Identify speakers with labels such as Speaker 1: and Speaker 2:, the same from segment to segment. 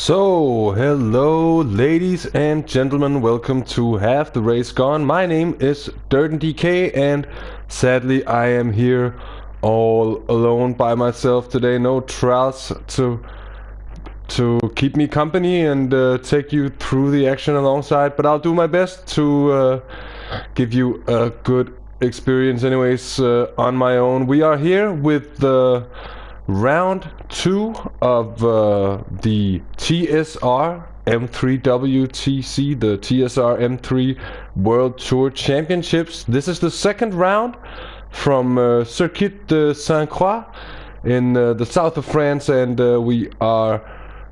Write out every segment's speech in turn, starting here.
Speaker 1: So, hello ladies and gentlemen, welcome to Half the Race Gone. My name is DK and sadly I am here all alone by myself today. No trials to keep me company and take you through the action alongside, but I'll do my best to give you a good experience anyways on my own. We are here with the round 2 of the TSR M3 WTC, the TSR M3 World Tour Championships. This is the second round from Circuit de Croix in the south of France, and we are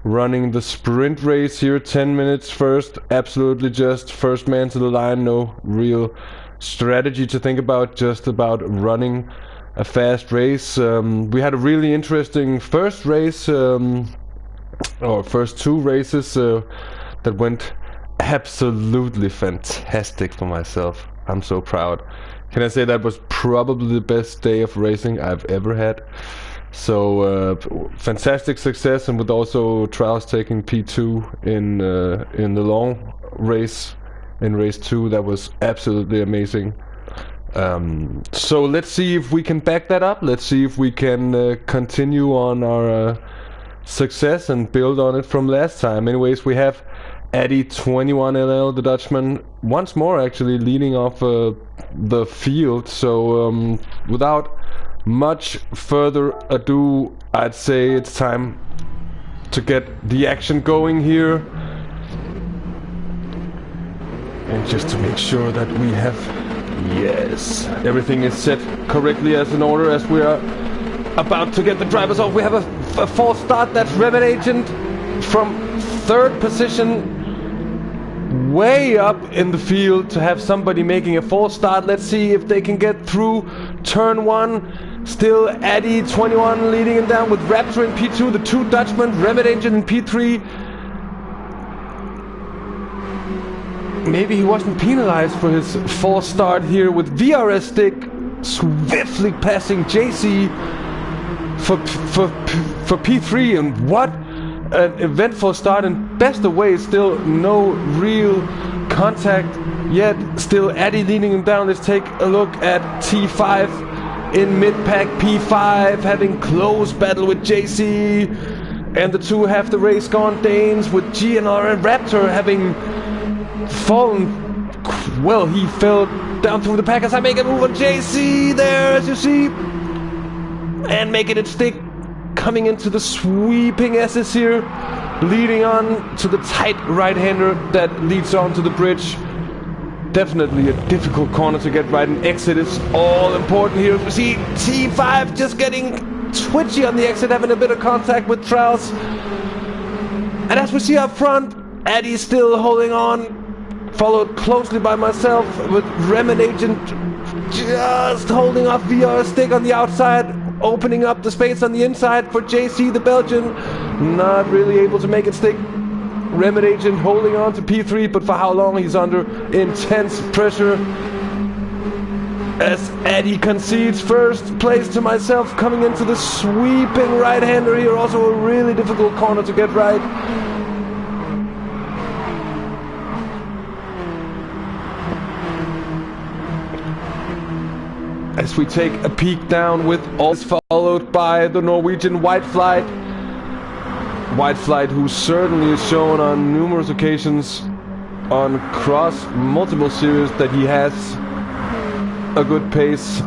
Speaker 1: running the sprint race here. 10 minutes first, absolutely just first man to the line, no real strategy to think about, just about running a fast race. We had a really interesting first race, or first two races that went absolutely fantastic for myself. I'm so proud. Can I say that was probably the best day of racing I've ever had? So fantastic success, and with also trials taking P2 in the long race, in race 2, that was absolutely amazing. So let's see if we can back that up. Let's see if we can continue on our success and build on it from last time. Anyways, we have Addy 21LL, the Dutchman, once more actually leading off the field. So without much further ado, I'd say it's time to get the action going here. And just to make sure that we have, yes, everything is set correctly as in order as we are about to get the drivers off. We have a false start. That's Revet Agent from third position, way up in the field, to have somebody making a false start. Let's see if they can get through turn 1. Still Addy 21 leading him down with Raptor in P2, the two Dutchmen, Revet Agent in P3. Maybe he wasn't penalized for his false start here, with VRS Stick swiftly passing JC for P3. And what an eventful start, and best of ways, still no real contact yet. Still Addy leading him down. Let's take a look at T5 in mid-pack. P5 having close battle with JC, and the two Have the Race Gone Danes with GNR and Raptor having fallen. Well, he fell down through the pack as I make a move on JC there, as you see, and making it stick, coming into the sweeping S's here, leading on to the tight right-hander that leads on to the bridge. Definitely a difficult corner to get right, and exit is all important here. We see T5 just getting twitchy on the exit, having a bit of contact with Trails. And as we see up front, Addy still holding on, followed closely by myself, with Revet Agent just holding off VR Stick on the outside, opening up the space on the inside for JC, the Belgian. Not really able to make it stick. Revet Agent holding on to P3, but for how long? He's under intense pressure as Addy concedes first place to myself, coming into the sweeping right-hander here. Also a really difficult corner to get right. As we take a peek down with all, followed by the Norwegian White Flight. White Flight, who certainly has shown on numerous occasions on Cross multiple series that he has a good pace.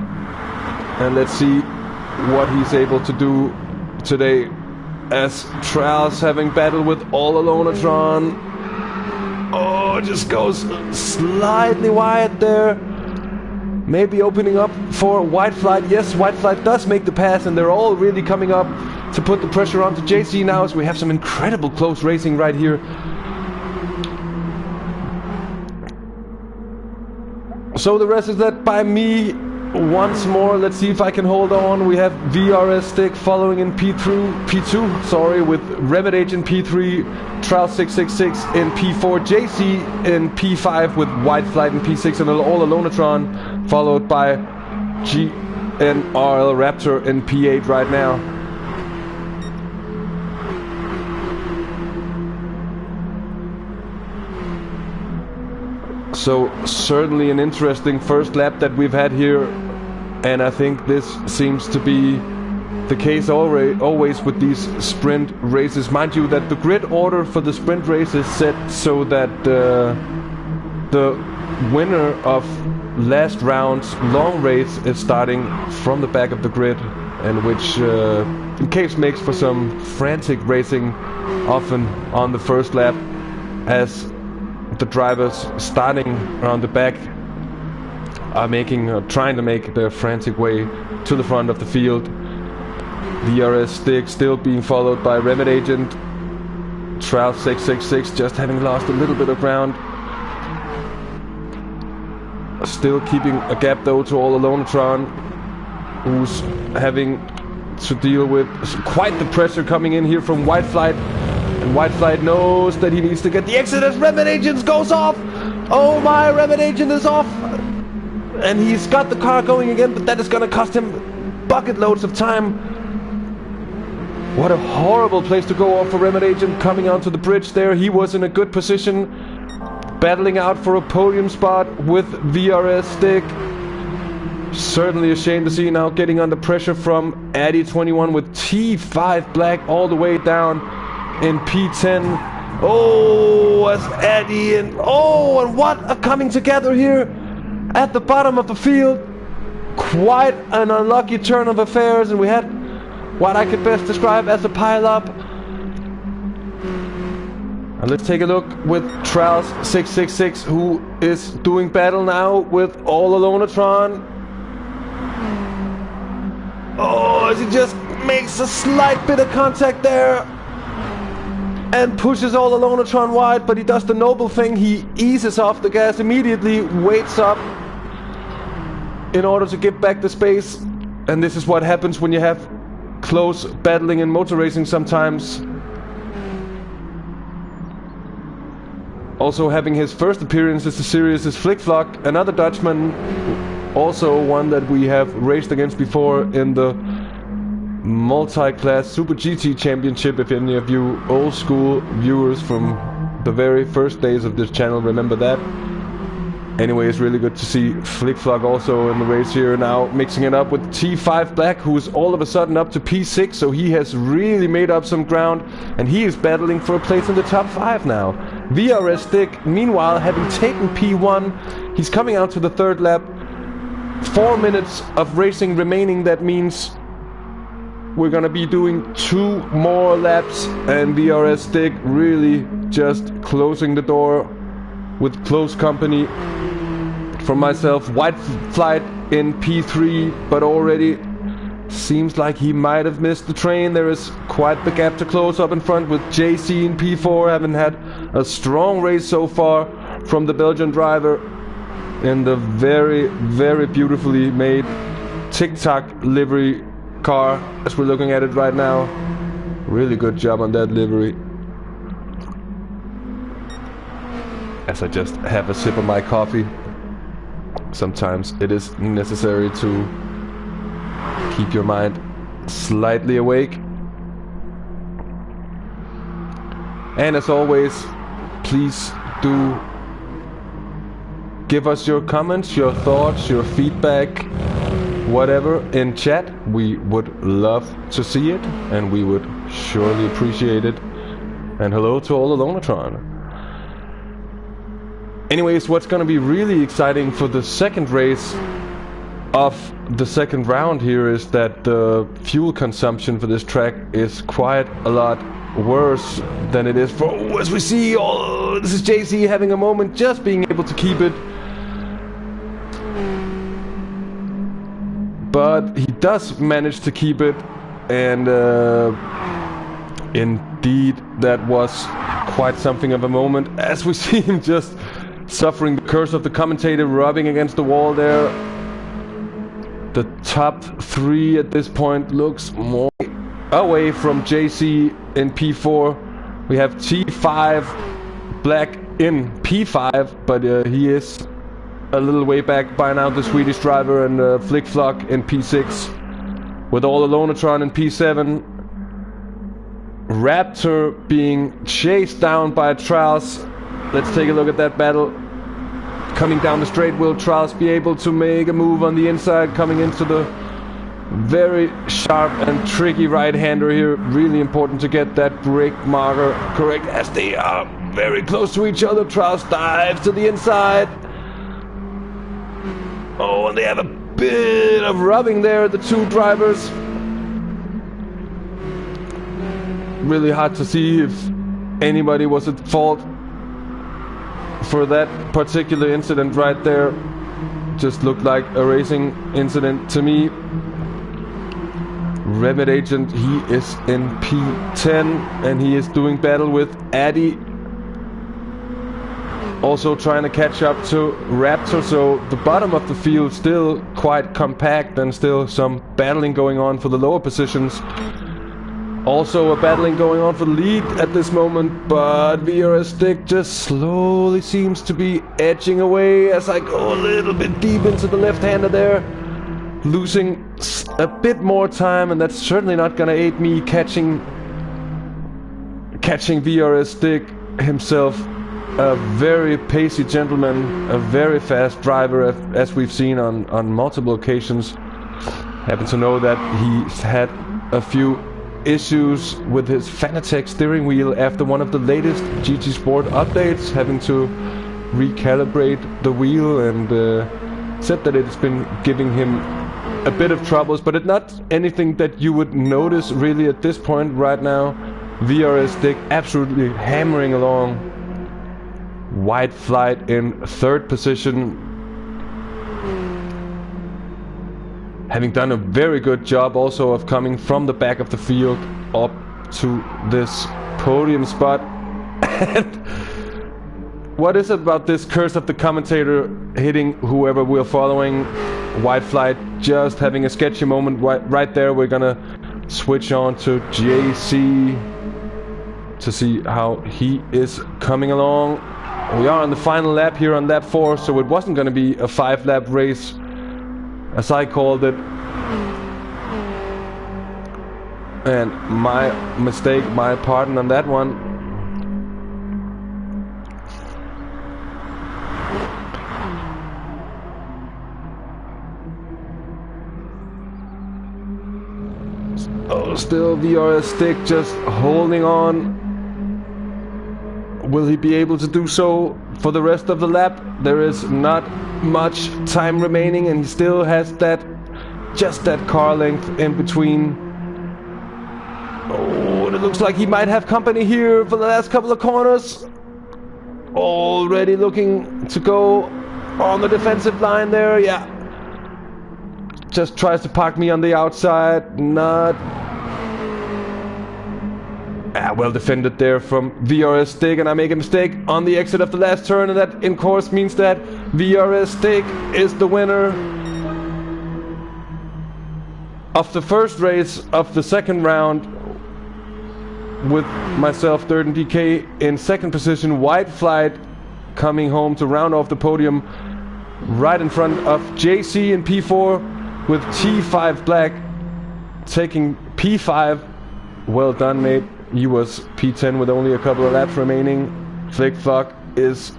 Speaker 1: And let's see what he's able to do today, as Trails having battled with All Alonatron. Oh, just goes slightly wide there. Maybe opening up for White Flight. Yes, White Flight does make the pass, and they're all really coming up to put the pressure onto JC now, as we have some incredible close racing right here. So the rest is that by me once more. Let's see if I can hold on. We have VRS Stick following in P2, sorry, with Revet Agent P3, Trial 666 in P4, JC in P5 with White Flight in P6, and All Alonatron followed by GNRL Raptor in P8 right now. So certainly an interesting first lap that we've had here, and I think this seems to be the case always with these sprint races. Mind you that the grid order for the sprint race is set so that the winner of last round's long race is starting from the back of the grid, and which in case makes for some frantic racing often on the first lap, as the drivers starting around the back are trying to make their frantic way to the front of the field. DRS Stick still being followed by Remit Agent. Trout 666 just having lost a little bit of ground. Still keeping a gap though to All Alonetron, who's having to deal with quite the pressure coming in here from White Flight. And White Flight knows that he needs to get the exit as Remit Agent goes off. Oh my, Remit Agent is off. And he's got the car going again, but that is gonna cost him bucket loads of time. What a horrible place to go off for Remit Agent coming onto the bridge there. He was in a good position, battling out for a podium spot with VRS Stick. Certainly a shame to see now getting under pressure from Addy21 with T5 Black all the way down in P10. Oh, as Addy and what a coming together here at the bottom of the field. Quite an unlucky turn of affairs, and we had what I could best describe as a pile-up. And let's take a look with Trout 666, who is doing battle now with All Alonetron. Oh, as he just makes a slight bit of contact there and pushes All Alonetron wide, but he does the noble thing. He eases off the gas immediately, waits up in order to give back the space. And this is what happens when you have close battling in motor racing sometimes. Also having his first appearance as the series is Flickflock, another Dutchman, also one that we have raced against before in the multi-class Super GT Championship. If any of you old school viewers from the very first days of this channel remember that. Anyway, it's really good to see Flickflock also in the race here now, mixing it up with T5 Black, who's all of a sudden up to P6, so he has really made up some ground, and he is battling for a place in the top 5 now. VRS Stick, meanwhile, having taken P1, he's coming out to the third lap. 4 minutes of racing remaining. That means we're gonna be doing 2 more laps, and VRS Stick really just closing the door with close company from myself. White Flight in P3, but already seems like he might have missed the train. There is quite the gap to close up in front with JC in P4, having had a strong race so far from the Belgian driver in the very, very beautifully made Tic-Tac livery car as we're looking at it right now. Really good job on that livery. As I just have a sip of my coffee. Sometimes it is necessary to keep your mind slightly awake. And as always, please do give us your comments, your thoughts, your feedback, whatever in chat. We would love to see it, and we would surely appreciate it. And hello to All Alonetron. Anyways, what's going to be really exciting for the second race of the second round here is that the fuel consumption for this track is quite a lot worse than it is for, as we see, this is JC having a moment, just being able to keep it. But he does manage to keep it, and indeed that was quite something of a moment, as we see him just suffering the curse of the commentator, rubbing against the wall there. The top 3 at this point looks more away from JC in P4. We have T5 Black in P5, but he is a little way back by now, the Swedish driver, and Flickflock in P6, with All Alonetron in P7. Raptor being chased down by Trials. Let's take a look at that battle. coming down the straight. Will Trials be able to make a move on the inside, coming into the very sharp and tricky right-hander here? Really important to get that brake marker correct as they are very close to each other. Trials dives to the inside. Oh, and they have a bit of rubbing there, the two drivers. Really hard to see if anybody was at fault for that particular incident right there. Just looked like a racing incident to me. Remit Agent, he is in P10 and he is doing battle with Addy. Also trying to catch up to Raptor, so the bottom of the field still quite compact and still some battling going on for the lower positions. Also a battling going on for the lead at this moment, but VRS Stick just slowly seems to be edging away as I go a little bit deep into the left-hander there. Losing a bit more time, and that's certainly not gonna aid me catching VRS Stick himself. A very pacey gentleman, a very fast driver, as we've seen on multiple occasions. Happen to know that he's had a few issues with his Fanatec steering wheel after one of the latest GT Sport updates, having to recalibrate the wheel, and said that it's been giving him a bit of troubles, but it's not anything that you would notice really at this point right now. VRS Stick absolutely hammering along. White Flight in third position, having done a very good job also of coming from the back of the field up to this podium spot. And what is it about this curse of the commentator hitting whoever we're following? White Flight just having a sketchy moment right there. We're gonna switch on to JC to see how he is coming along. We are on the final lap here on lap 4, so it wasn't gonna be a 5-lap race, as I called it. And my mistake, my pardon on that one. Oh, still VRS Stick just holding on. Will he be able to do so for the rest of the lap? There is not much time remaining, and he still has just that car length in between. Oh, it looks like he might have company here for the last couple of corners. Already looking to go on the defensive line there, yeah. Just tries to park me on the outside, not... well defended there from VRS Stick, and I make a mistake on the exit of the last turn, and that in course means that VRS Stick is the winner of the first race of the second round, with myself, Dirt and DK, in second position. White Flight coming home to round off the podium right in front of JC in P4, with T5 Black taking P5. Well done, mate. He was P10 with only a couple of laps remaining. Flick Fuck is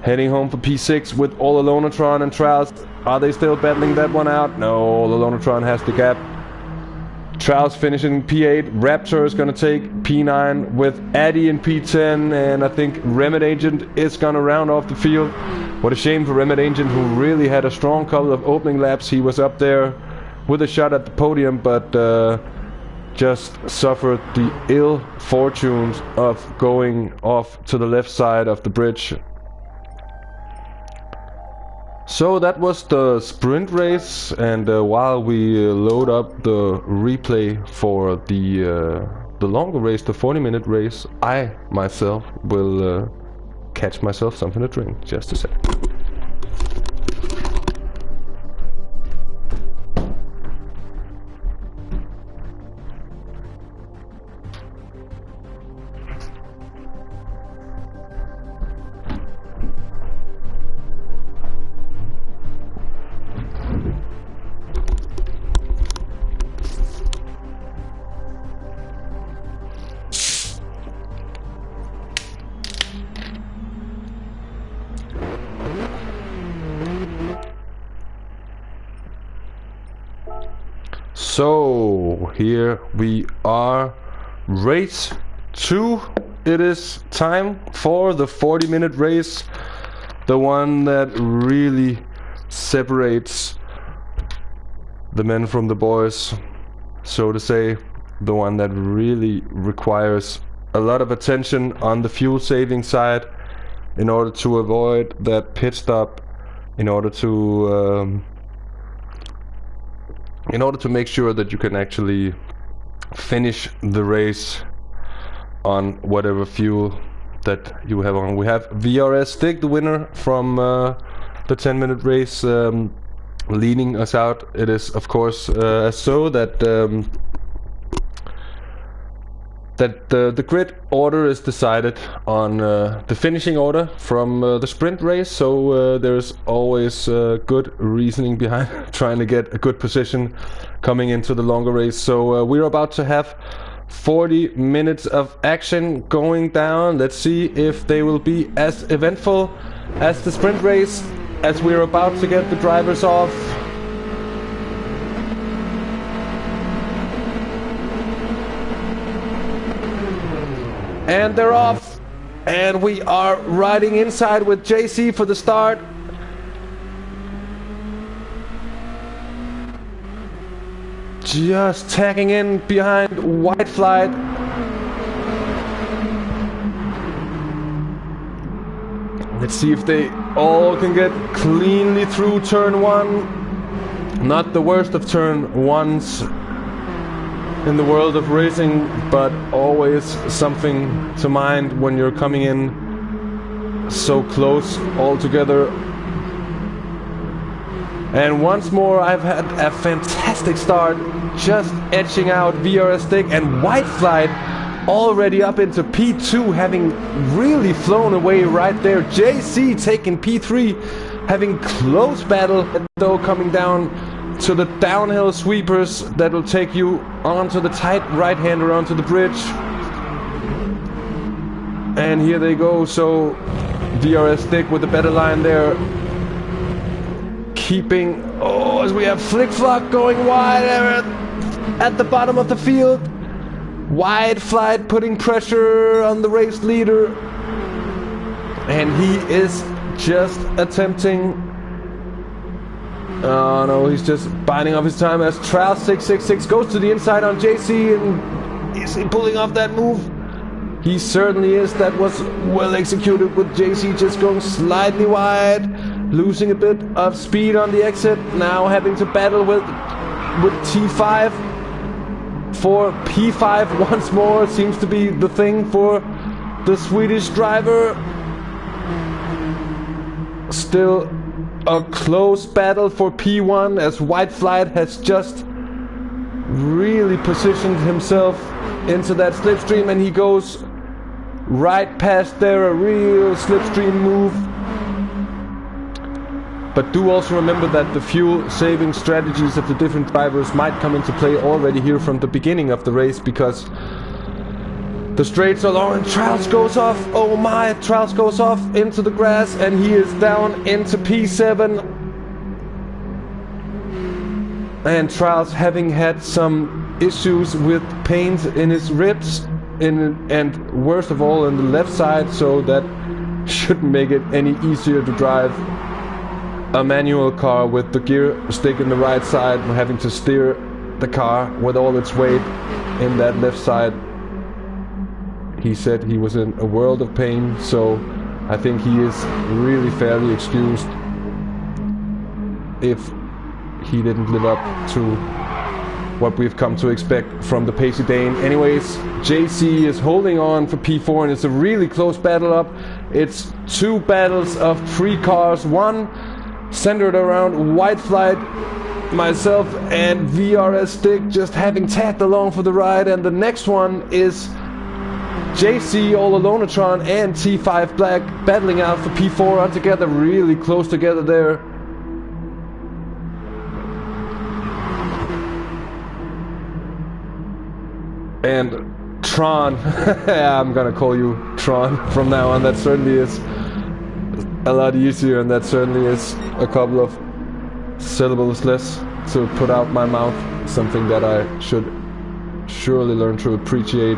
Speaker 1: heading home for P6 with all Alonatron and Trials. Are they still battling that one out? No, Alonatron has the gap. Trials finishing P8. Raptor is going to take P9 with Addy in P10, and I think Remit Agent is going to round off the field. What a shame for Remit Agent, who really had a strong couple of opening laps. He was up there with a shot at the podium, but just suffered the ill fortunes of going off to the left side of the bridge. So that was the sprint race, and while we load up the replay for the longer race, the 40-minute race, I myself will catch myself something to drink. Just a sec. So here we are, race 2. It is time for the 40-minute race, the one that really separates the men from the boys, so to say, the one that really requires a lot of attention on the fuel saving side in order to avoid that pit stop, in order to make sure that you can actually finish the race on whatever fuel that you have on. We have VRS Stick, the winner from the 10-minute race, leading us out. It is of course so that the grid order is decided on the finishing order from the sprint race, so there's always good reasoning behind trying to get a good position coming into the longer race. So we're about to have 40 minutes of action going down. Let's see if they will be as eventful as the sprint race, as we're about to get the drivers off. And they're off, and we are riding inside with JC for the start. Just tagging in behind White Flight. Let's see if they all can get cleanly through turn 1. Not the worst of turn 1s in the world of racing, but always something to mind when you're coming in so close all together. And once more, I've had a fantastic start, just edging out VRS Stick and White Flight already up into P2, having really flown away right there. JC taking P3, having close battle, though coming down to the downhill sweepers that will take you onto the tight right-hander onto the bridge. And here they go, so VRS Stick with the better line there. Keeping, as we have Flick Flock going wide at the bottom of the field. White Flight putting pressure on the race leader. And he is just attempting. Oh no, he's just binding off his time as Trial 666 goes to the inside on JC, and is he pulling off that move? He certainly is. That was well executed, with JC just going slightly wide, losing a bit of speed on the exit, now having to battle with T5 for P5 once more. Seems to be the thing for the Swedish driver. Still a close battle for P1, as White Flight has just really positioned himself into that slipstream, and he goes right past there, a real slipstream move. But do also remember that the fuel saving strategies of the different drivers might come into play already here from the beginning of the race, because the straights are long and Trials goes off. Oh my, Trials goes off into the grass, and he is down into P7. And Trials having had some issues with pains in his ribs, and worst of all in the left side, so that shouldn't make it any easier to drive a manual car with the gear stick in the right side, and having to steer the car with all its weight in that left side. He said he was in a world of pain, so I think he is really fairly excused if he didn't live up to what we've come to expect from the Pacey Dane. Anyways, JC is holding on for P4, and it's a really close battle up. It's two battles of three cars, one centered around White Flight, myself and VRS Stick just having tagged along for the ride, and the next one is JC All Alonatron and T5 Black battling out for P4 all together, really close together there. And Tron, I'm gonna call you Tron from now on. That certainly is a lot easier, and that certainly is a couple of syllables less to put out my mouth, something that I should surely learn to appreciate.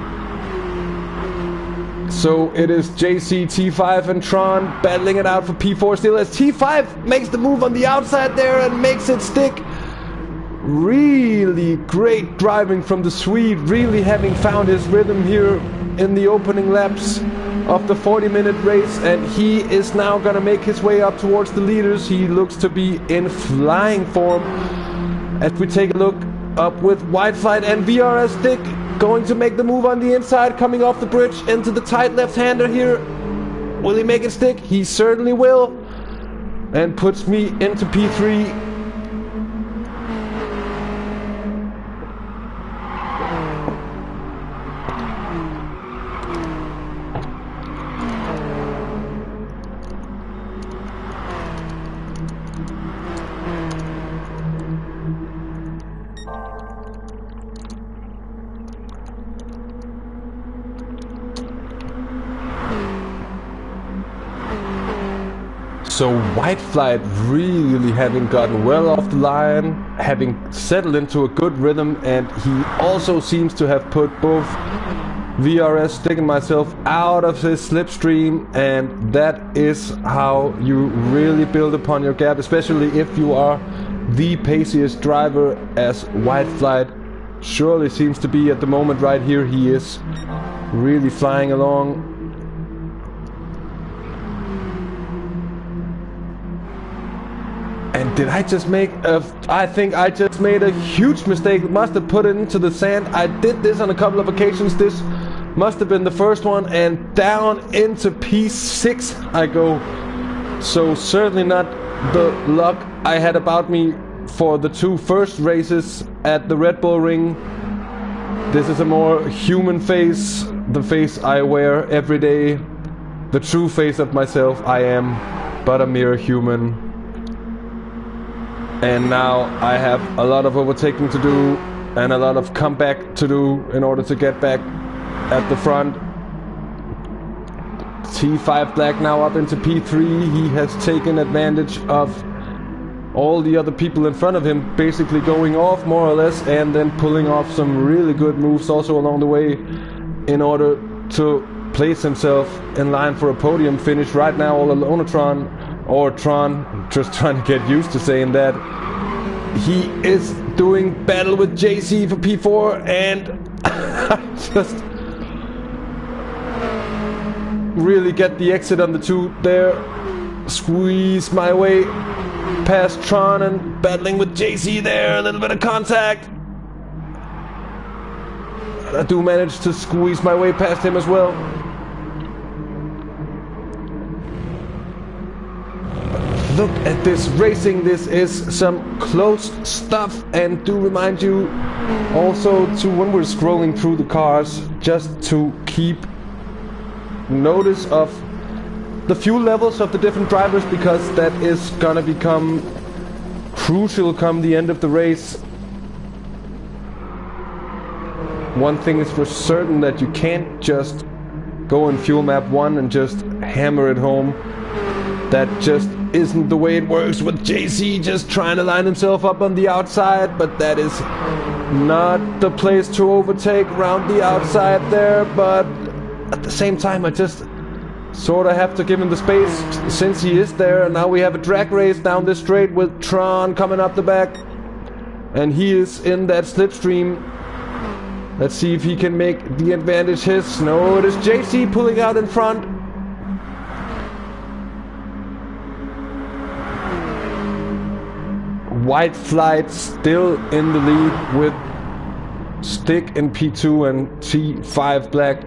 Speaker 1: So it is JC, T5 and Tron battling it out for P4 still, as T5 makes the move on the outside there and makes it stick. Really great driving from the Swede, really having found his rhythm here in the opening laps of the 40-minute race, and he is now gonna make his way up towards the leaders. He looks to be in flying form. As we take a look up with White Flight and VRS Stick going to make the move on the inside, coming off the bridge into the tight left-hander here. Will he make it stick? He certainly will, and puts me into P3. So White Flight really having gotten well off the line, having settled into a good rhythm, and he also seems to have put both VRS Stick and myself out of his slipstream, and that is how you really build upon your gap, especially if you are the paciest driver, as White Flight surely seems to be at the moment. Right here he is really flying along. And did I just make a... I think I just made a huge mistake. Must have put it into the sand. I did this on a couple of occasions. This must have been the first one. And down into P6 I go. So certainly not the luck I had about me for the two first races at the Red Bull Ring. This is a more human face. The face I wear every day. The true face of myself. I am but a mere human. And now I have a lot of overtaking to do and a lot of comeback to do in order to get back at the front. T5 Black now up into P3. He has taken advantage of all the other people in front of him basically going off more or less, and then pulling off some really good moves also along the way in order to place himself in line for a podium finish. Right now all alone, Tron, just trying to get used to saying that. He is doing battle with JC for P4, and I just really get the exit on the two there. Squeeze my way past Tron and battling with JC there. A little bit of contact. I do manage to squeeze my way past him as well. Look at this racing. This is some close stuff, and do remind you also to, when we're scrolling through the cars, just to keep notice of the fuel levels of the different drivers, because that is gonna become crucial come the end of the race. One thing is for certain, that you can't just go in fuel map 1 and just hammer it home. That just isn't the way it works with JC just trying to line himself up on the outside, but that is not the place to overtake around the outside there. But at the same time, I just sort of have to give him the space since he is there. And now we have a drag race down this straight with Tron coming up the back, and he is in that slipstream. Let's see if he can make the advantage his. No, it is JC pulling out in front. White Flight still in the lead with Stick in P2 and T5 Black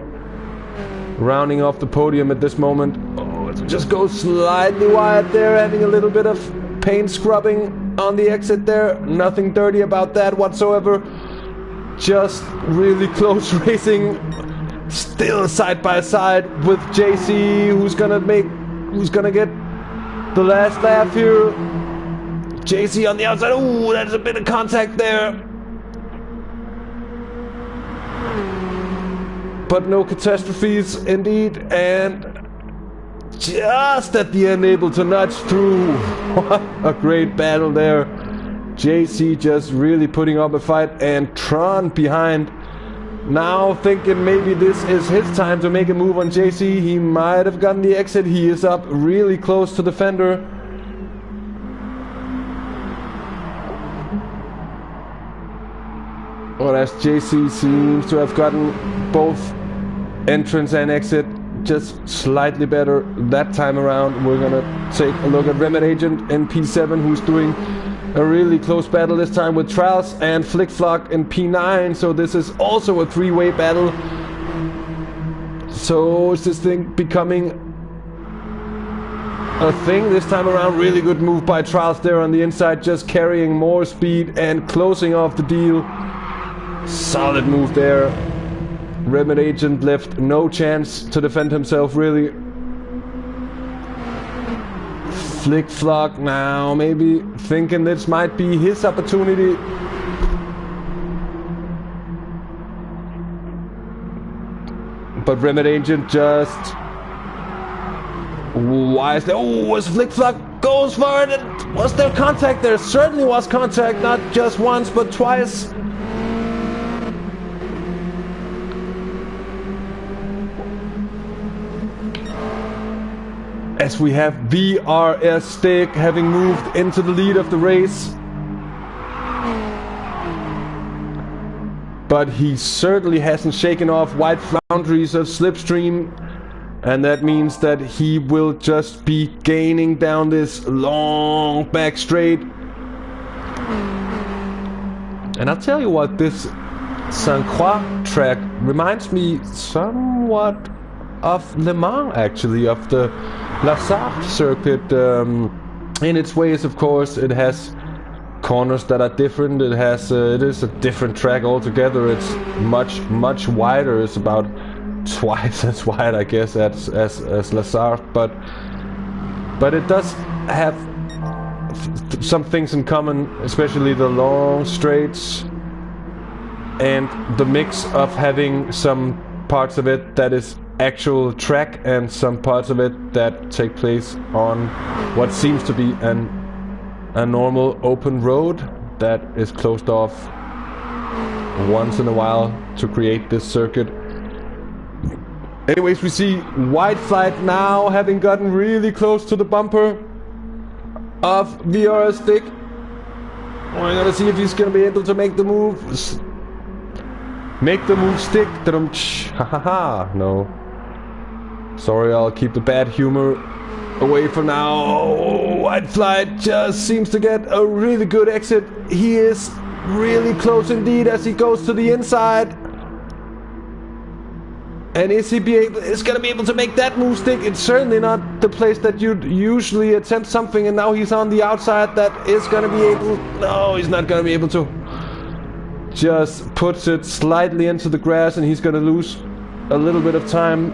Speaker 1: rounding off the podium at this moment. Oh, it just goes slightly wide there, having a little bit of paint scrubbing on the exit there. Nothing dirty about that whatsoever. Just really close racing. Still side by side with JC, who's gonna get the last lap here. JC on the outside. Ooh, that's a bit of contact there. But no catastrophes indeed, and just at the end able to nudge through. What a great battle there. JC just really putting up a fight, and Tron behind. Now thinking maybe this is his time to make a move on JC. He might have gotten the exit. He is up really close to the fender. Well, as JC seems to have gotten both entrance and exit just slightly better that time around. We're gonna take a look at Remit Agent in P7, who's doing a really close battle this time with Trials and Flick Flock in P9. So this is also a three-way battle. So is this thing becoming a thing this time around? Really good move by Trials there on the inside, just carrying more speed and closing off the deal. Solid move there. Remit Agent left no chance to defend himself, really. Flick Flock now maybe thinking this might be his opportunity. But Remit Agent just... Why is there... Oh, as Flick Flock goes for it! Was there contact? There certainly was contact, not just once but twice. As we have VRS Stick having moved into the lead of the race. But he certainly hasn't shaken off white flounderies of Slipstream. And that means that he will just be gaining down this long back straight. And I'll tell you what, this St. Croix track reminds me somewhat of Le Mans, actually, of the Lazare circuit. In its ways, of course. It has corners that are different. It is a different track altogether. It's much wider. It's about twice as wide, I guess, as Lazare, but it does have some things in common, especially the long straights and the mix of having some parts of it that is actual track and some parts of it that take place on what seems to be a normal open road that is closed off once in a while to create this circuit. Anyways, we see White Flight now having gotten really close to the bumper of VRS Stick. We're gonna see if he's gonna be able to make the move. Make the move stick. Ha. No. Sorry, I'll keep the bad humor away for now. Oh, White Flight just seems to get a really good exit. He is really close indeed as he goes to the inside. And is he gonna be able to make that move stick? It's certainly not the place that you'd usually attempt something, and now he's on the outside. That is gonna be able... No, he's not gonna be able to. Just puts it slightly into the grass, and he's gonna lose a little bit of time.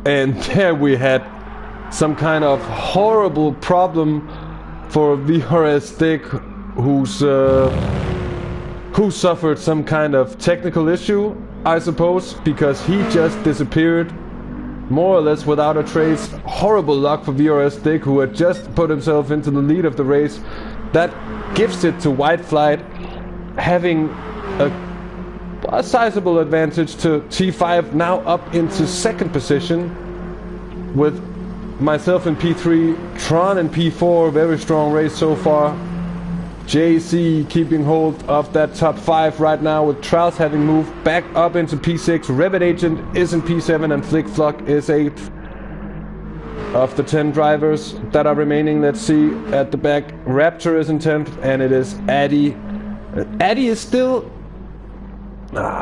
Speaker 1: And there we had some kind of horrible problem for VRS Stick, who suffered some kind of technical issue, I suppose, because he just disappeared more or less without a trace. Horrible luck for VRS Stick, who had just put himself into the lead of the race. That gives it to White Flight, having a sizable advantage to T5, now up into second position, with myself in P3, Tron in P4. Very strong race so far. JC keeping hold of that top 5 right now, with Trials having moved back up into P6. Remit Agent is in P7 and Flick Flock is 8th. Of the 10 drivers that are remaining, let's see at the back, Raptor is in 10th, and it is Addy. Addy is still...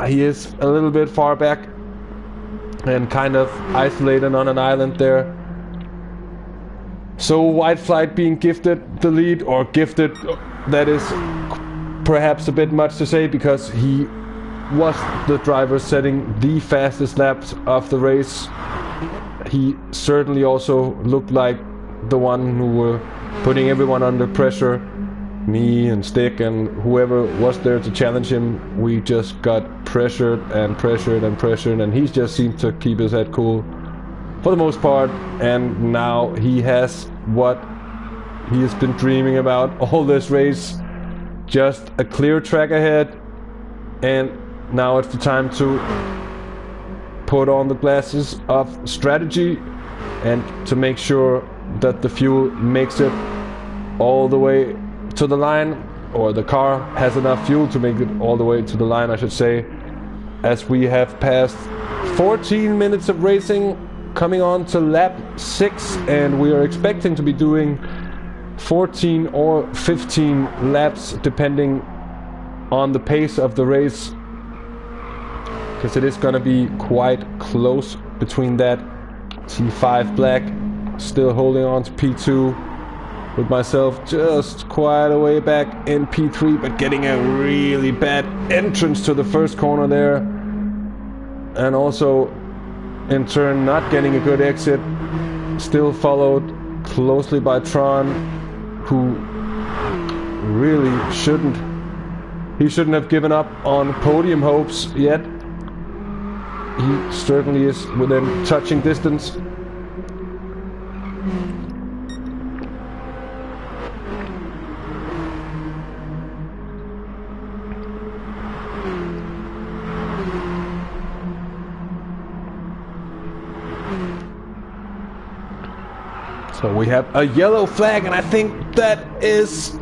Speaker 1: he is a little bit far back and kind of isolated on an island there. So White Flight being gifted the lead, or gifted, that is perhaps a bit much to say, because he was the driver setting the fastest laps of the race. He certainly also looked like the one who were putting everyone under pressure. me and Stick and whoever was there to challenge him, we just got pressured and pressured and pressured, and he just seemed to keep his head cool for the most part. And now he has what he has been dreaming about all this race, just a clear track ahead. And now it's the time to put on the glasses of strategy and to make sure that the fuel makes it all the way to the line, or the car has enough fuel to make it all the way to the line, I should say, as we have passed 14 minutes of racing, coming on to lap 6, and we are expecting to be doing 14 or 15 laps depending on the pace of the race, because it is going to be quite close between that. T5 Black still holding on to P2, with myself just quite a way back in P3, but getting a really bad entrance to the first corner there, and also in turn not getting a good exit, still followed closely by Tron, who really shouldn't have given up on podium hopes yet. He certainly is within touching distance. So we have a yellow flag, and I think that is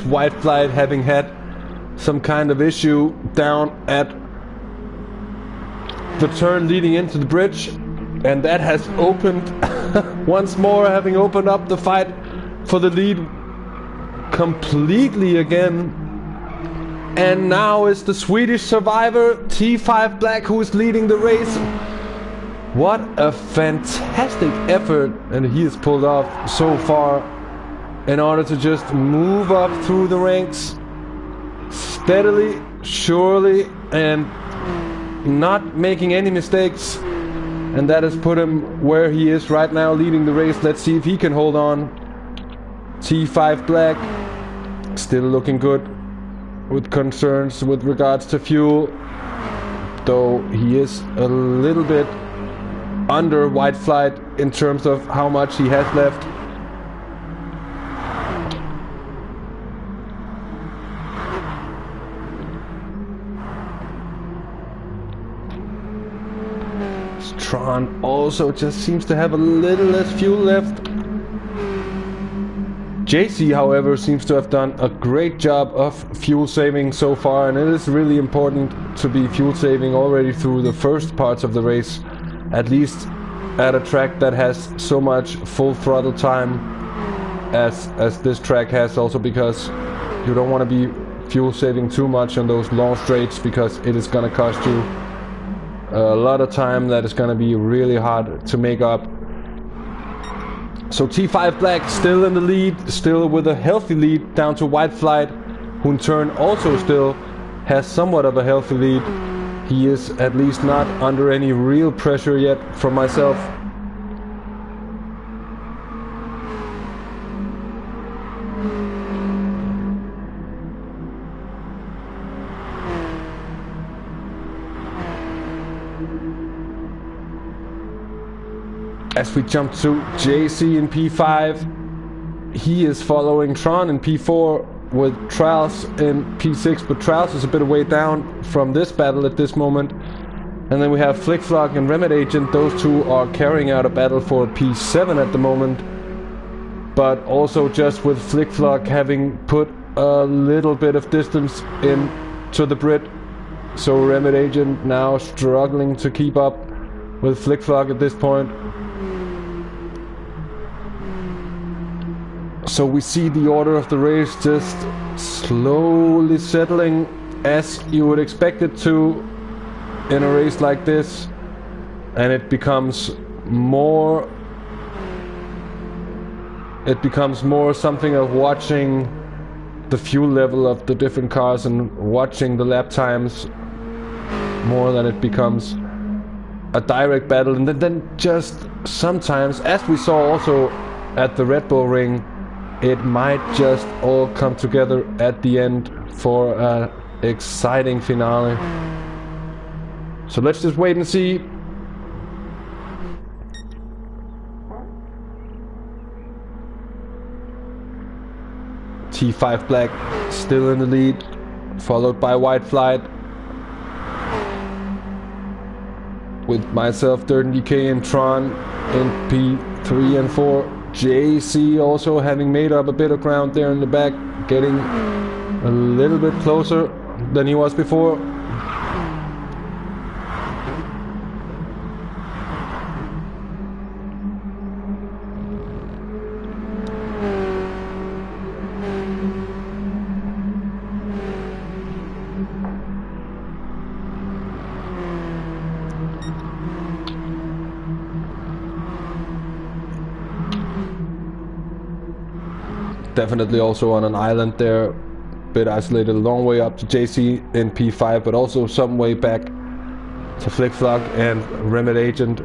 Speaker 1: white flight having had some kind of issue down at the turn leading into the bridge, and that has opened once more, having opened up the fight for the lead completely again. And now it's the Swedish survivor T5 Black who is leading the race. What a fantastic effort, and he has pulled off so far in order to just move up through the ranks steadily, surely, and not making any mistakes. And that has put him where he is right now, leading the race. Let's see if he can hold on. T5 Black still looking good, with concerns with regards to fuel, though he is a little bit under white flight in terms of how much he has left. Tron also just seems to have a little less fuel left. JC, however, seems to have done a great job of fuel saving so far, and it is really important to be fuel saving already through the first parts of the race, at least at a track that has so much full throttle time as this track has, also because you don't want to be fuel saving too much on those long straights, because it is going to cost you a lot of time that is going to be really hard to make up. So T5 Black still in the lead, still with a healthy lead down to white flight, who in turn also still has somewhat of a healthy lead. He is at least not under any real pressure yet from myself. As we jump to JC in P5, he is following Tron in P4 with Trials in P6, but Trials is a bit of way down from this battle at this moment. And then we have Flickflog and Remedy Agent. Those two are carrying out a battle for P7 at the moment, but also just with Flickflog having put a little bit of distance in to the Brit. So Remedy Agent now struggling to keep up with Flickflog at this point. So we see the order of the race just slowly settling, as you would expect it to in a race like this, and it becomes more something of watching the fuel level of the different cars and watching the lap times more than it becomes a direct battle, and then just sometimes, as we saw also at the Red Bull Ring, it might just all come together at the end for an exciting finale. So let's just wait and see. T5 Black still in the lead, followed by White Flight, with myself, DirtyDK, and Tron in P3 and 4. JC also having made up a bit of ground there in the back, getting a little bit closer than he was before. Definitely also on an island there, bit isolated, a long way up to JC in P5, but also some way back to Flickflog and Remit Agent.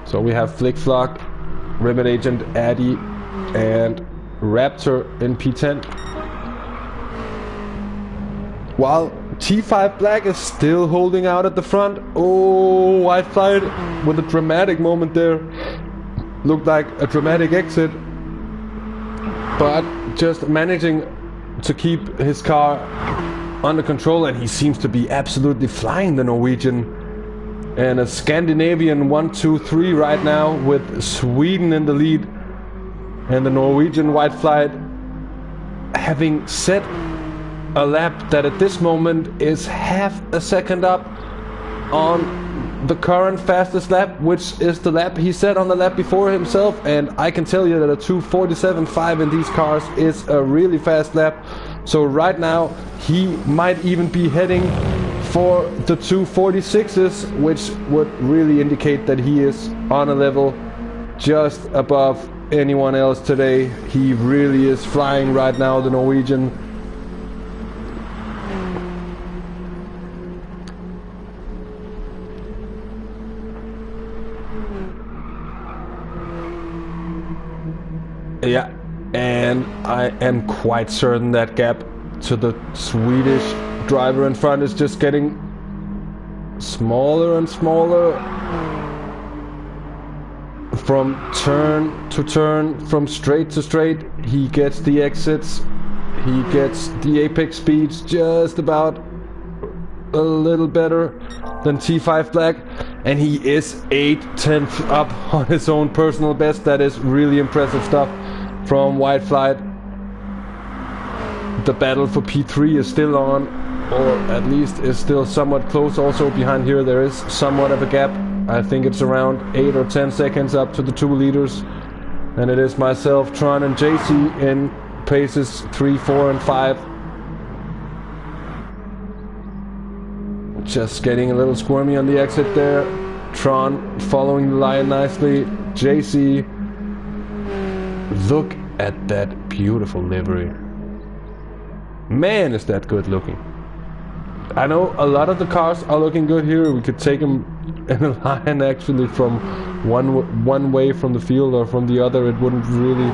Speaker 1: So we have Flickflog, Remit Agent, Addy, and Raptor in P10. While T5 Black is still holding out at the front. Oh, White Flight with a dramatic moment there. Looked like a dramatic exit, but just managing to keep his car under control, and he seems to be absolutely flying, the Norwegian. And a Scandinavian 1-2-3 right now, with Sweden in the lead, and the Norwegian White Flight having set a lap that at this moment is half a second up on the current fastest lap, which is the lap he set on the lap before himself. And I can tell you that a 2:47.5 in these cars is a really fast lap. So right now he might even be heading for the 2:46s, which would really indicate that he is on a level just above anyone else today. He really is flying right now, the Norwegian. Yeah, and I am quite certain that gap to the Swedish driver in front is just getting smaller and smaller from turn to turn, from straight to straight. He gets the exits, he gets the apex speeds just about a little better than T5 Black, and he is 8/10 up on his own personal best. That is really impressive stuff from White Flight. The battle for P3 is still on, or at least is still somewhat close. Also behind here there is somewhat of a gap. I think it's around 8 or 10 seconds up to the 2 leaders, and it is myself, Tron, and JC in paces 3, 4, and 5. Just getting a little squirmy on the exit there. Tron following the line nicely. JC, look at that beautiful livery. Man, is that good looking. I know a lot of the cars are looking good here. We could take them in a line actually from one way from the field or from the other. It wouldn't really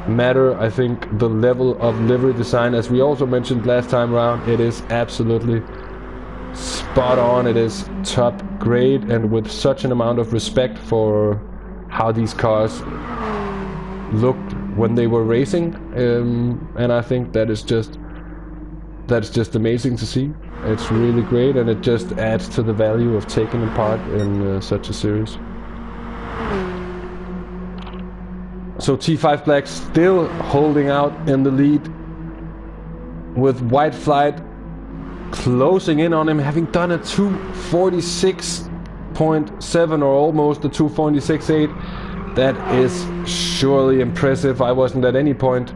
Speaker 1: matter. I think the level of livery design, as we also mentioned last time around, it is absolutely spot on. It is top grade, and with such an amount of respect for how these cars looked when they were racing, and I think that's just amazing to see. It's really great, and it just adds to the value of taking them part in such a series. So T5 Black still holding out in the lead, with White Flight closing in on him, having done a 2:46.7 or almost a 2:46.8. That is surely impressive. I wasn't at any point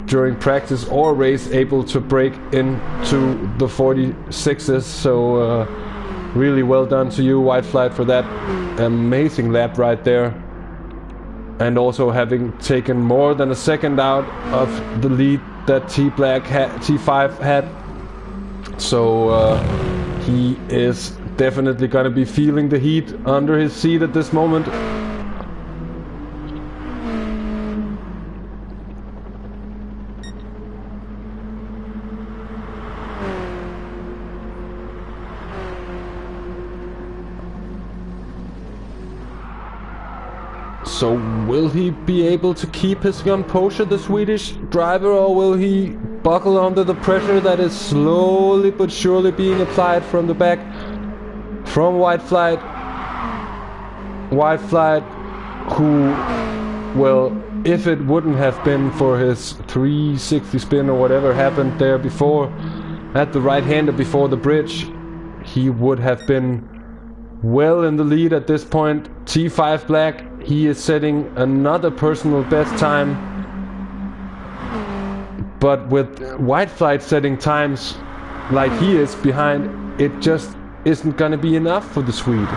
Speaker 1: during practice or race able to break into the 46s, so really well done to you, White Flight, for that amazing lap right there. and also having taken more than a second out of the lead that T5 had. So he is definitely going to be feeling the heat under his seat at this moment. So will he be able to keep his composure, the Swedish driver, or will he buckle under the pressure that is slowly but surely being applied from the back from White Flight? White Flight, who, well, if it wouldn't have been for his 360 spin or whatever happened there before, at the right-hander before the bridge, he would have been well in the lead at this point. T5 Black, he is setting another personal best time, but with White Flight setting times like he is behind, it just isn't going to be enough for the Swede.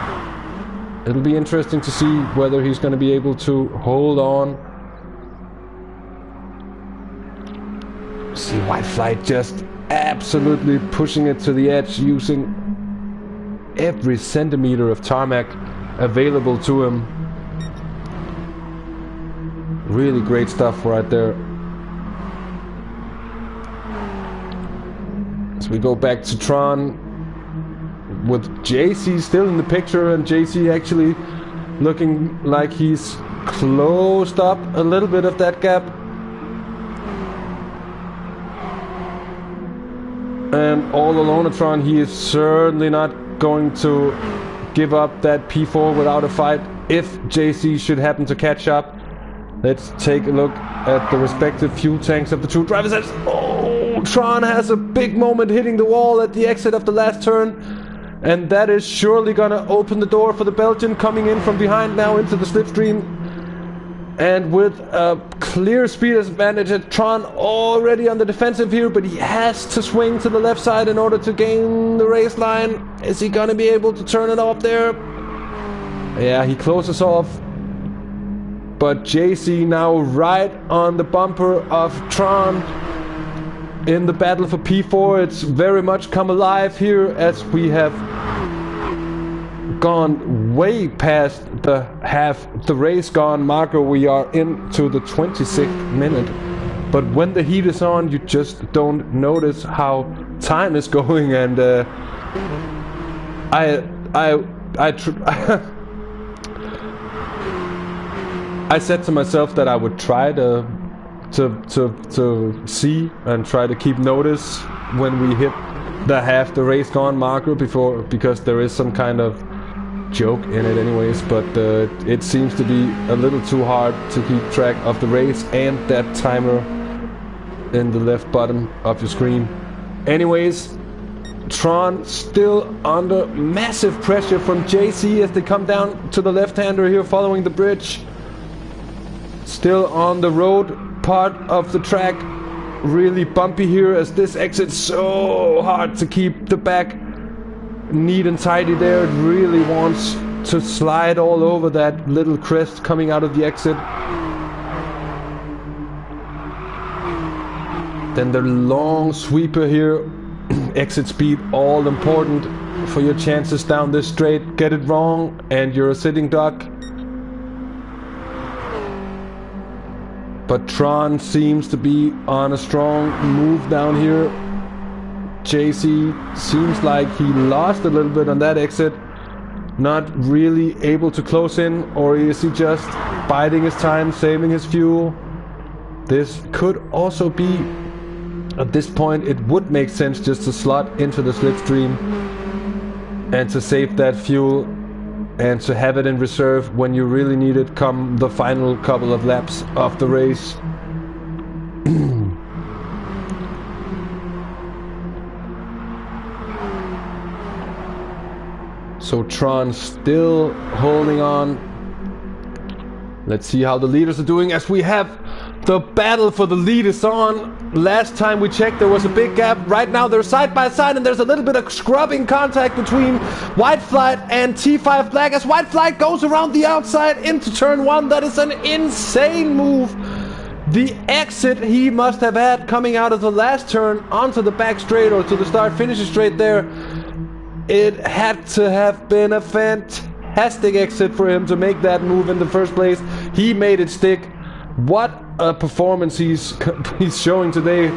Speaker 1: It'll be interesting to see whether he's going to be able to hold on. See White Flight just absolutely pushing it to the edge, using every centimeter of tarmac available to him. Really great stuff right there. So we go back to Tron with JC still in the picture, and JC actually looking like he's closed up a little bit of that gap. And all alone at Tron, he is certainly not going to give up that P4 without a fight if JC should happen to catch up. Let's take a look at the respective fuel tanks of the two drivers. Oh, Tron has a big moment hitting the wall at the exit of the last turn, and that is surely gonna open the door for the Belgian coming in from behind now into the slipstream. And with a clear speed advantage, Tron already on the defensive here, but he has to swing to the left side in order to gain the race line. Is he gonna be able to turn it off there? Yeah, he closes off. But JC now right on the bumper of Tron in the battle for P4. It's very much come alive here as we have gone way past the half the race gone marker. We are into the 26th minute. But when the heat is on, you just don't notice how time is going. And I said to myself that I would try to see and try to keep notice when we hit the half the race gone marker before, because there is some kind of joke in it anyways, but it seems to be a little too hard to keep track of the race and that timer in the left bottom of your screen. Anyways, Tron still under massive pressure from JC as they come down to the left-hander here following the bridge. Still on the road part of the track, really bumpy here as this exit's so hard to keep the back neat and tidy there. It really wants to slide all over that little crest coming out of the exit. Then the long sweeper here, exit speed all important for your chances down this straight. Get it wrong and you're a sitting duck. But Tron seems to be on a strong move down here. JC seems like he lost a little bit on that exit. Not really able to close in, or is he just biding his time, saving his fuel? This could also be, at this point, it would make sense just to slot into the slipstream and to save that fuel and to have it in reserve when you really need it come the final couple of laps of the race. So Tron still holding on. Let's see how the leaders are doing as we have The battle for the lead is on. Last time we checked, there was a big gap. Right now, they're side by side, and there's a little bit of scrubbing contact between White Flight and T5 Black as White Flight goes around the outside into turn 1. That is an insane move. The exit he must have had coming out of the last turn onto the back straight or to the start-finish straight there. It had to have been a fantastic exit for him to make that move in the first place. He made it stick. What a performance he's showing today.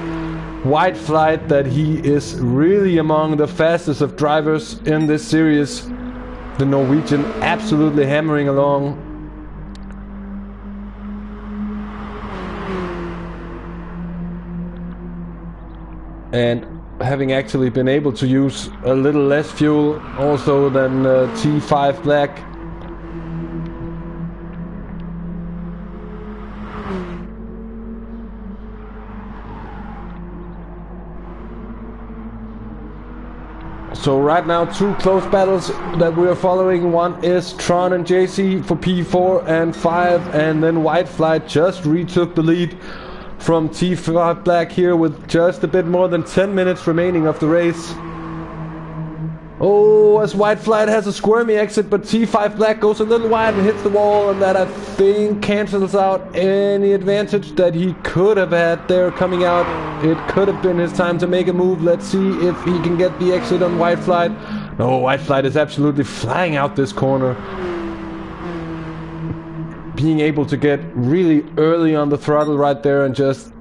Speaker 1: White Flight, that he is really among the fastest of drivers in this series. The Norwegian absolutely hammering along. And having actually been able to use a little less fuel also than T5 Black. So right now, two close battles that we are following. One is Tron and JC for P4 and 5, and then White Flight just retook the lead from T5 Black here with just a bit more than 10 minutes remaining of the race. Oh, as White Flight has a squirmy exit, but T5 Black goes a little wide and hits the wall, and that I think cancels out any advantage that he could have had there coming out. It could have been his time to make a move. Let's see if he can get the exit on White Flight. No, White Flight is absolutely flying out this corner. Being able to get really early on the throttle right there and just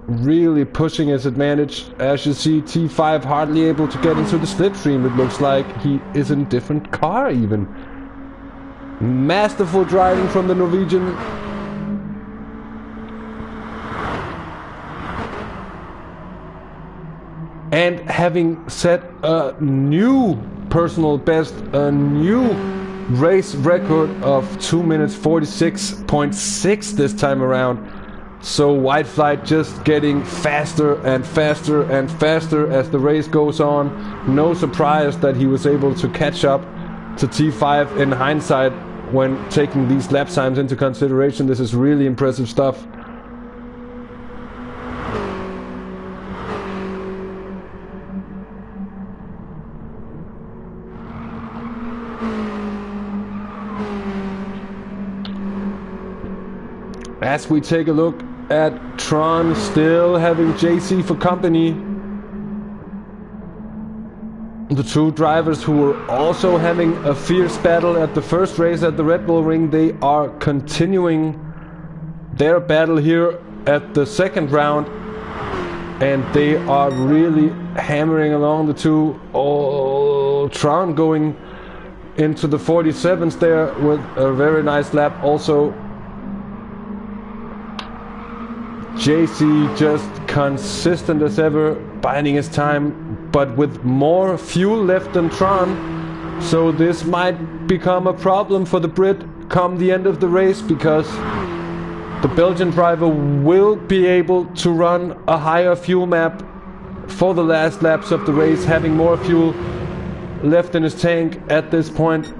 Speaker 1: really pushing his advantage. As you see, T5 hardly able to get into the slipstream. It looks like he is in a different car even. Masterful driving from the Norwegian. And having set a new personal best, a new race record of 2 minutes 46.6 this time around. So White Flight just getting faster and faster and faster as the race goes on. No surprise that he was able to catch up to T5 in hindsight when taking these lap times into consideration. This is really impressive stuff. As we take a look at Tron, still having JC for company. The two drivers who were also having a fierce battle at the first race at the Red Bull Ring, they are continuing their battle here at the second round. And they are really hammering along, the two. Oh, Tron going into the 47s there with a very nice lap also. JC just consistent as ever, biding his time, but with more fuel left than Tron. So this might become a problem for the Brit come the end of the race, because the Belgian driver will be able to run a higher fuel map for the last laps of the race, having more fuel left in his tank at this point.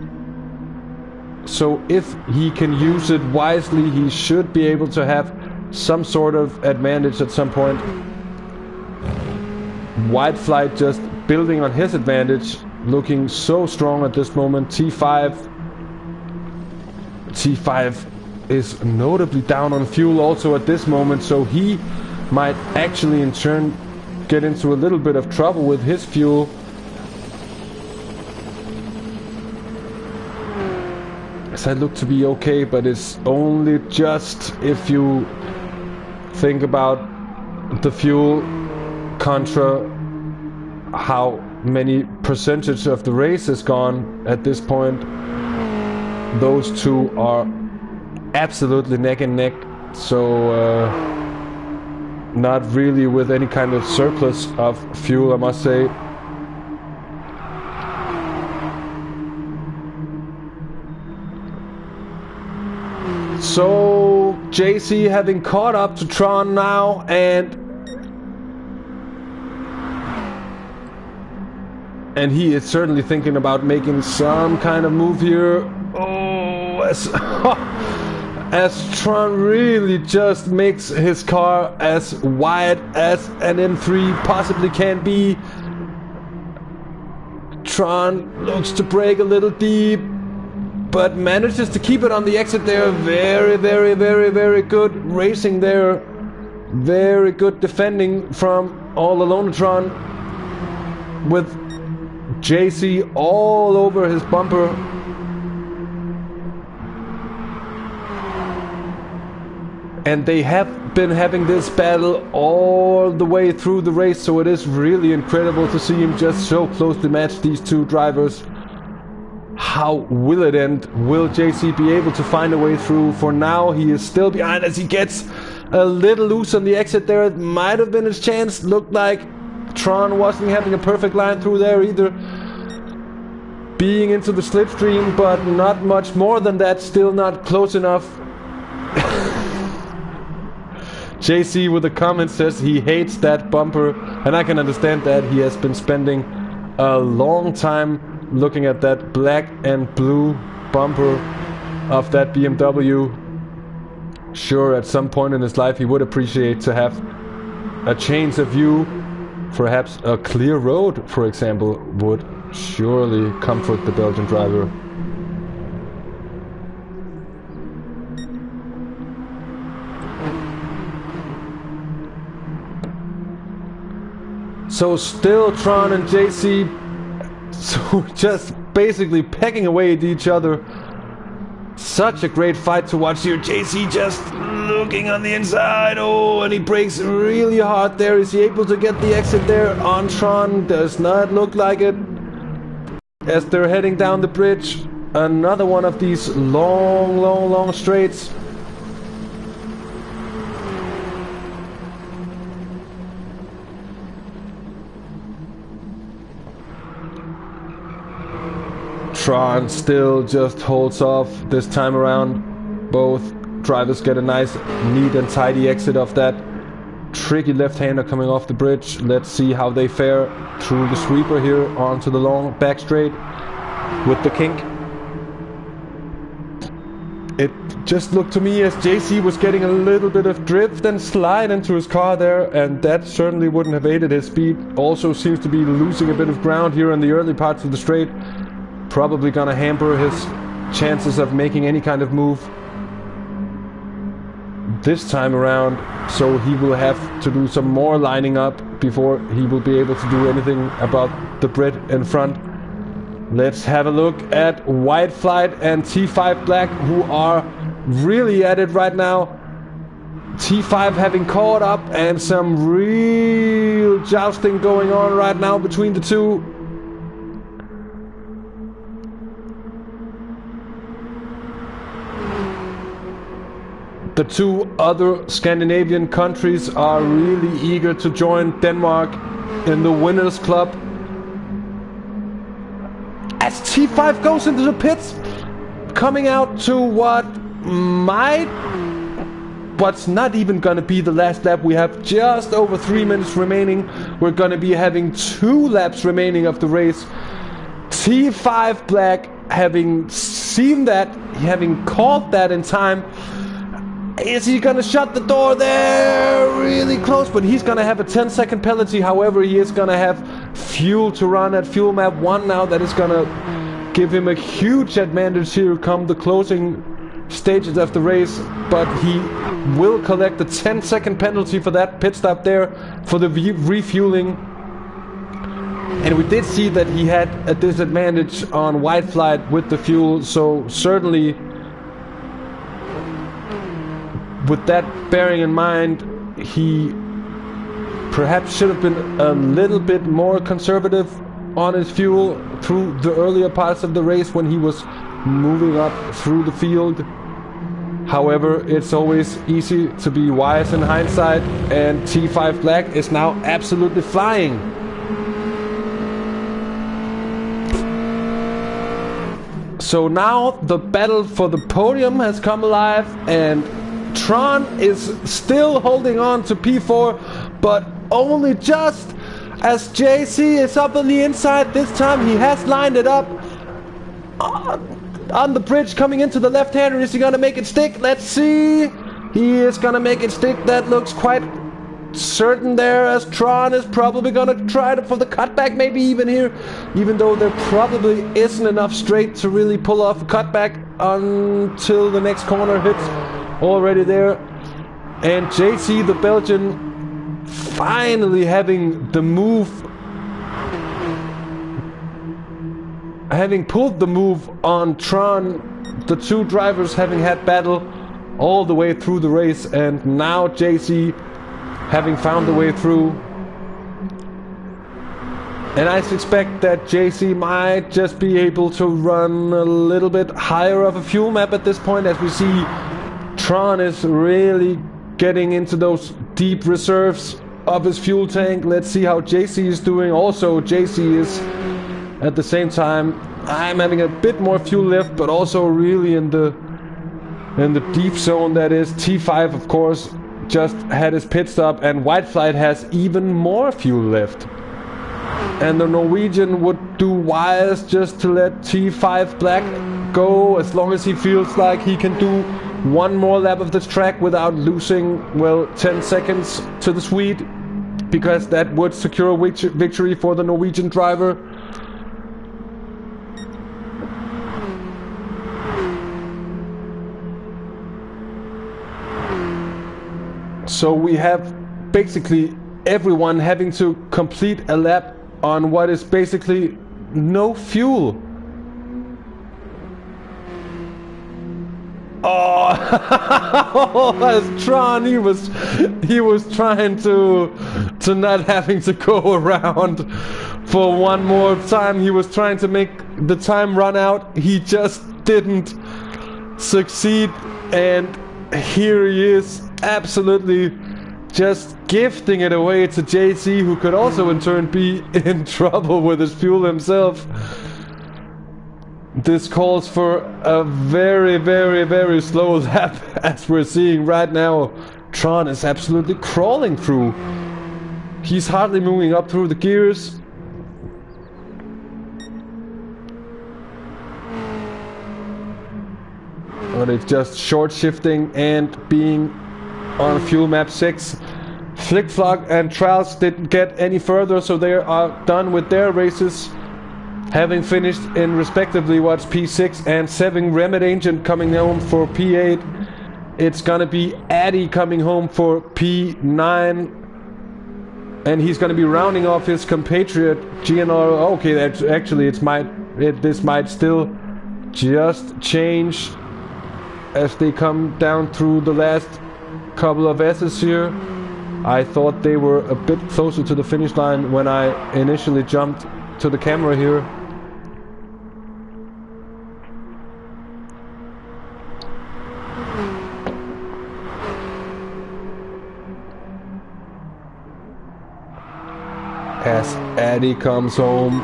Speaker 1: So if he can use it wisely, he should be able to have some sort of advantage at some point. White Flight just building on his advantage, looking so strong at this moment. T5 is notably down on fuel also at this moment, so he might actually in turn get into a little bit of trouble with his fuel. As I look to be okay, but it's only just if you think about the fuel contra how many percentage of the race is gone at this point. Those two are absolutely neck and neck, so not really with any kind of surplus of fuel, I must say. So JC having caught up to Tron now, and he is certainly thinking about making some kind of move here. Oh, as Tron really just makes his car as wide as an M3 possibly can be. Tron looks to brake a little deep, but manages to keep it on the exit there. Very, very, very, very good racing there. Very good defending from all alone Tron, with JC all over his bumper. And they have been having this battle all the way through the race, so it is really incredible to see him just so closely match these two drivers. How will it end? Will JC be able to find a way through? For now, he is still behind as he gets a little loose on the exit there. It might have been his chance. Looked like Tron wasn't having a perfect line through there either. Being into the slipstream, but not much more than that. Still not close enough. JC with a comment says he hates that bumper, and I can understand that. He has been spending a long time looking at that black and blue bumper of that BMW. Sure, at some point in his life he would appreciate to have a change of view. Perhaps a clear road, for example, would surely comfort the Belgian driver. So still Tron and JC so just basically pecking away at each other. Such a great fight to watch here. JC just looking on the inside. Oh, and he brakes really hard there. Is he able to get the exit there on Tron? Does not look like it. As they're heading down the bridge, another one of these long straights. Tron still just holds off this time around. Both drivers get a nice, neat and tidy exit of that tricky left-hander coming off the bridge. Let's see how they fare through the sweeper here onto the long back straight with the kink. It just looked to me as JC was getting a little bit of drift and slide into his car there, and that certainly wouldn't have aided his speed. Also seems to be losing a bit of ground here in the early parts of the straight. Probably gonna hamper his chances of making any kind of move this time around, so he will have to do some more lining up before he will be able to do anything about the Brit in front. Let's have a look at White Flight and T5 Black, who are really at it right now. T5 having caught up, and some real jousting going on right now between the two. The two other Scandinavian countries are really eager to join Denmark in the Winners' Club. As T5 goes into the pits, coming out to what's not even going to be the last lap. We have just over 3 minutes remaining. We're going to be having 2 laps remaining of the race. T5 Black, having seen that, having caught that in time, is he gonna shut the door there? Really close, but he's gonna have a 10-second penalty. However, he is gonna have fuel to run at fuel map 1 now. That is gonna give him a huge advantage here come the closing stages of the race. But he will collect a 10-second penalty for that pit stop there for the refueling. And we did see that he had a disadvantage on White Flight with the fuel, so certainly with that bearing in mind, he perhaps should have been a little bit more conservative on his fuel through the earlier parts of the race when he was moving up through the field. However, it's always easy to be wise in hindsight, and T5 Black is now absolutely flying. So now the battle for the podium has come alive, and Tron is still holding on to P4, but only just as JC is up on the inside. This time he has lined it up. on the bridge coming into the left-hander. Is he gonna make it stick? Let's see. He is gonna make it stick. That looks quite certain there, as Tron is probably gonna try for the cutback maybe even here, even though there probably isn't enough straight to really pull off a cutback until the next corner hits already there. And JC, the Belgian, finally having the move, having pulled the move on Tron, the two drivers having had battle all the way through the race, and now JC having found the way through. And I suspect that JC might just be able to run a little bit higher of a fuel map at this point, as we see Tron is really getting into those deep reserves of his fuel tank. Let's see how JC is doing. Also, JC is at the same time, I'm having a bit more fuel left, but also really in the deep zone. That is T5, of course, just had his pit stop, and White Flight has even more fuel left. And the Norwegian would do wise just to let T5 Black go as long as he feels like he can do one more lap of this track without losing, well, 10 seconds to the Swede, because that would secure a victory for the Norwegian driver. So we have basically everyone having to complete a lap on what is basically no fuel. Oh, as Tron, he was trying to not having to go around for one more time. He was trying to make the time run out. He just didn't succeed, and here he is, absolutely just gifting it away to JC, who could also in turn be in trouble with his fuel himself. This calls for a very, very, very slow lap, as we're seeing right now. Tron is absolutely crawling through. He's hardly moving up through the gears. But it's just short shifting and being on fuel map 6. Flick Flock and Trials didn't get any further, so they are done with their races, having finished in respectively what's P6 and 7. Remit Ancient coming home for P8. It's gonna be Addy coming home for P9, and he's gonna be rounding off his compatriot GNR. Okay, that's actually this might still just change as they come down through the last couple of S's here. I thought they were a bit closer to the finish line when I initially jumped to the camera here. As Addy comes home.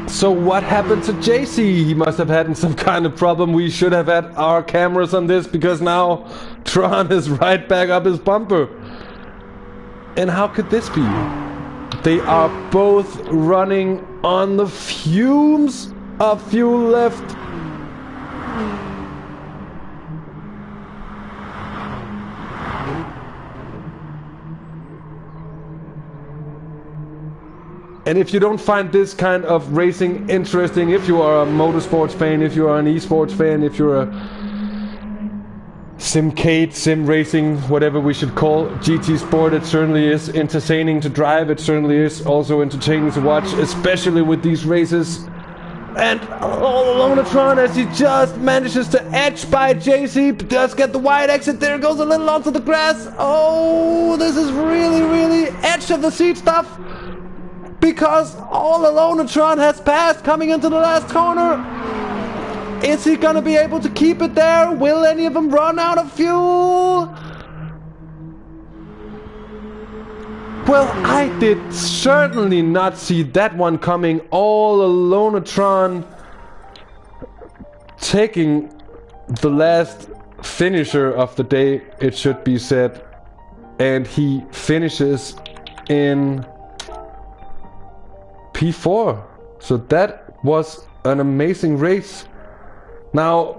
Speaker 1: So what happened to JC? He must have had some kind of problem. We should have had our cameras on this, because now Tron is right back up his bumper. And how could this be? They are both running on the fumes of fuel left. And if you don't find this kind of racing interesting, if you are a motorsports fan, if you are an esports fan, if you're a simcade, sim racing, whatever we should call GT Sport, it certainly is entertaining to drive. It certainly is also entertaining to watch, especially with these races. And all alone Tron, as he just manages to edge by JC, does get the wide exit. There goes a little onto the grass. Oh, this is really, really edge of the seat stuff. Because all alone Tron has passed coming into the last corner. Is he gonna be able to keep it there? Will any of them run out of fuel? Well, I did certainly not see that one coming. All alone Tron taking the last finisher of the day, it should be said. And he finishes in P4. So that was an amazing race. Now,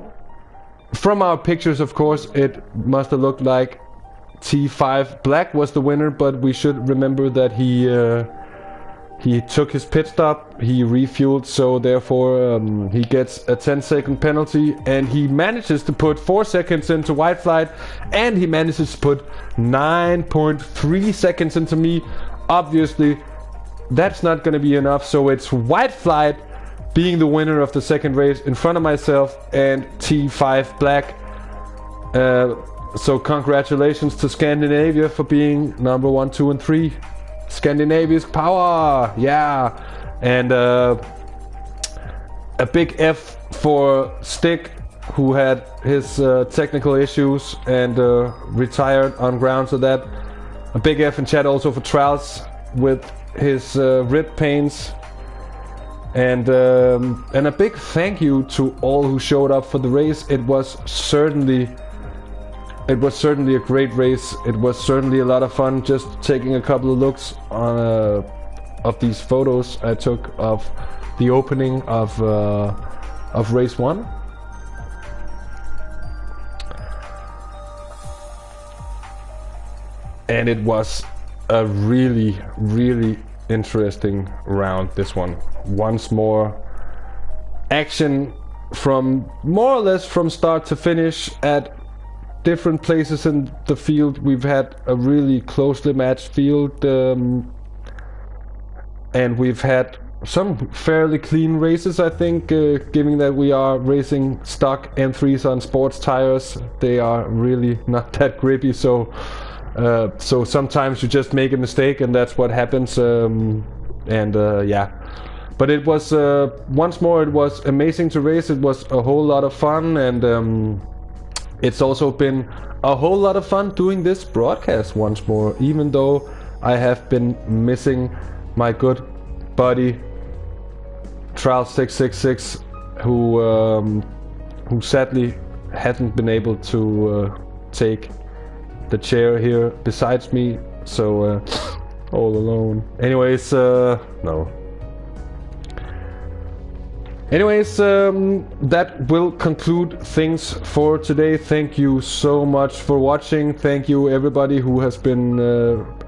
Speaker 1: from our pictures, of course, it must have looked like T5 Black was the winner, but we should remember that he took his pit stop, he refueled, so therefore he gets a 10-second penalty, and he manages to put 4 seconds into white flight, and he manages to put 9.3 seconds into me. Obviously, that's not going to be enough, so it's white flight being the winner of the second race in front of myself and T5 Black. So congratulations to Scandinavia for being number 1, 2, and 3. Scandinavia's power, yeah. And a big F for Stick, who had his technical issues and retired on grounds of that. A big F in chat also for Trials with his rib pains. And a big thank you to all who showed up for the race. It was certainly a great race. It was certainly a lot of fun just taking a couple of looks on of these photos I took of the opening of race 1. And it was a really, really interesting round, this one. Once more action from more or less from start to finish at different places in the field. We've had a really closely matched field, and we've had some fairly clean races, I think, given that we are racing stock M3s on sports tires. They are really not that grippy, so sometimes you just make a mistake, and that's what happens. Yeah, but it was once more, it was amazing to race. It was a whole lot of fun, and it's also been a whole lot of fun doing this broadcast once more, even though I have been missing my good buddy Trial 666, who sadly hasn't been able to take the chair here besides me, so all alone. Anyways, no. Anyways, that will conclude things for today. Thank you so much for watching. Thank you everybody who has been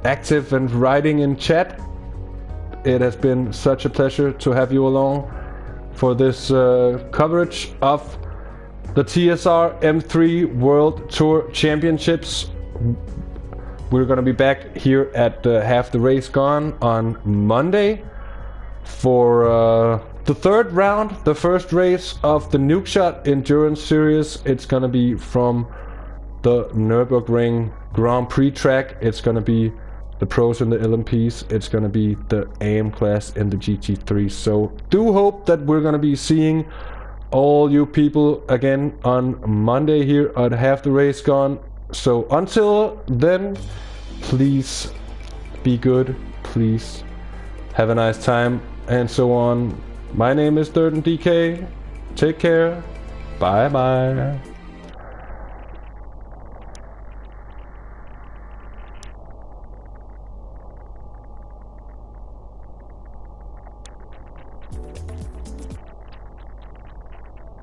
Speaker 1: active and writing in chat. It has been such a pleasure to have you along for this coverage of the TSR M3 World Tour Championships. We're gonna be back here at Half the Race Gone on Monday for the third round, the first race of the Nuke Shot Endurance Series. It's gonna be from the Nürburgring Grand Prix track. It's gonna be the pros and the LMPs. It's gonna be the AM class and the GT3. So do hope that we're gonna be seeing all you people again on Monday here at Half the Race Gone. So until then, please be good, please have a nice time, and so on. My name is 13DK. Take care. Bye bye.